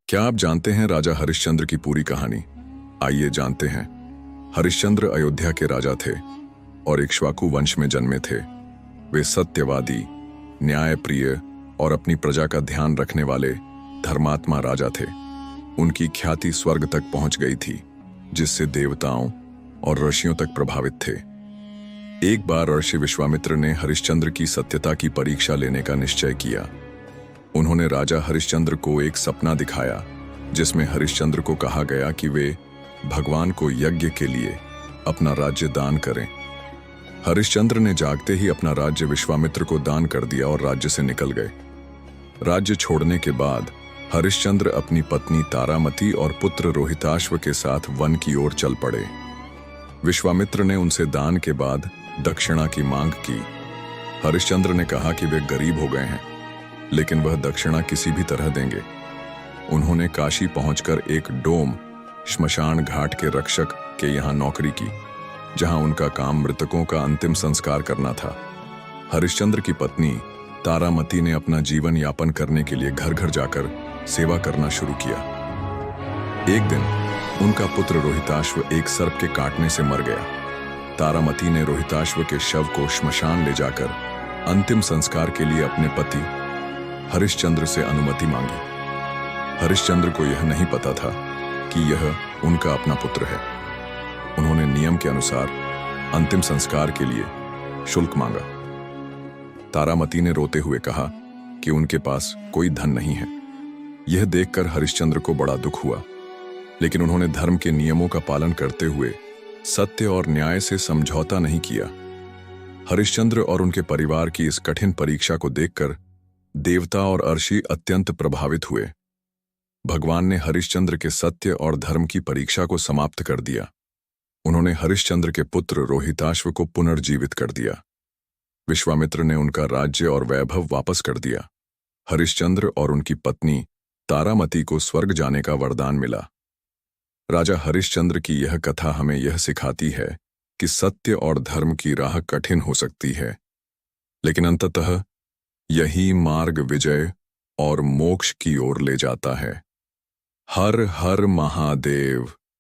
क्या आप जानते हैं राजा हरिश्चंद्र की पूरी कहानी? आइए जानते हैं। हरिश्चंद्र अयोध्या के राजा थे और इक्ष्वाकु वंश में जन्मे थे। वे सत्यवादी, न्यायप्रिय और अपनी प्रजा का ध्यान रखने वाले धर्मात्मा राजा थे। उनकी ख्याति स्वर्ग तक पहुंच गई थी, जिससे देवताओं और ऋषियों तक प्रभावित थे। एक बार ऋषि विश्वामित्र ने हरिश्चंद्र की सत्यता की परीक्षा लेने का निश्चय किया। उन्होंने राजा हरिश्चंद्र को एक सपना दिखाया, जिसमें हरिश्चंद्र को कहा गया कि वे भगवान को यज्ञ के लिए अपना राज्य दान करें। हरिश्चंद्र ने जागते ही अपना राज्य विश्वामित्र को दान कर दिया और राज्य से निकल गए। राज्य छोड़ने के बाद हरिश्चंद्र अपनी पत्नी तारामती और पुत्र रोहिताश्व के साथ वन की ओर चल पड़े। विश्वामित्र ने उनसे दान के बाद दक्षिणा की मांग की। हरिश्चंद्र ने कहा कि वे गरीब हो गए हैं, लेकिन वह दक्षिणा किसी भी तरह देंगे। उन्होंने काशी पहुंचकर एक डोम श्मशान घाट के रक्षक के यहाँ नौकरी की, जहां उनका काम मृतकों का अंतिम संस्कार करना था। हरिश्चंद्र की पत्नी तारामती ने अपना जीवन यापन करने के लिए घर घर जाकर सेवा करना शुरू किया। एक दिन उनका पुत्र रोहिताश्व एक सर्प के काटने से मर गया। तारामती ने रोहिताश्व के शव को श्मशान ले जाकर अंतिम संस्कार के लिए अपने पति हरिश्चंद्र से अनुमति मांगी। हरिश्चंद्र को यह नहीं पता था कि यह उनका अपना पुत्र है। उन्होंने नियम के अनुसार अंतिम संस्कार के लिए शुल्क मांगा। तारामती ने रोते हुए कहा कि उनके पास कोई धन नहीं है। यह देखकर हरिश्चंद्र को बड़ा दुख हुआ, लेकिन उन्होंने धर्म के नियमों का पालन करते हुए सत्य और न्याय से समझौता नहीं किया। हरिश्चंद्र और उनके परिवार की इस कठिन परीक्षा को देखकर देवता और अर्षि अत्यंत प्रभावित हुए। भगवान ने हरिश्चंद्र के सत्य और धर्म की परीक्षा को समाप्त कर दिया। उन्होंने हरिश्चंद्र के पुत्र रोहिताश्व को पुनर्जीवित कर दिया। विश्वामित्र ने उनका राज्य और वैभव वापस कर दिया। हरिश्चंद्र और उनकी पत्नी तारामती को स्वर्ग जाने का वरदान मिला। राजा हरिश्चंद्र की यह कथा हमें यह सिखाती है कि सत्य और धर्म की राह कठिन हो सकती है, लेकिन अंततः यही मार्ग विजय और मोक्ष की ओर ले जाता है। हर हर महादेव।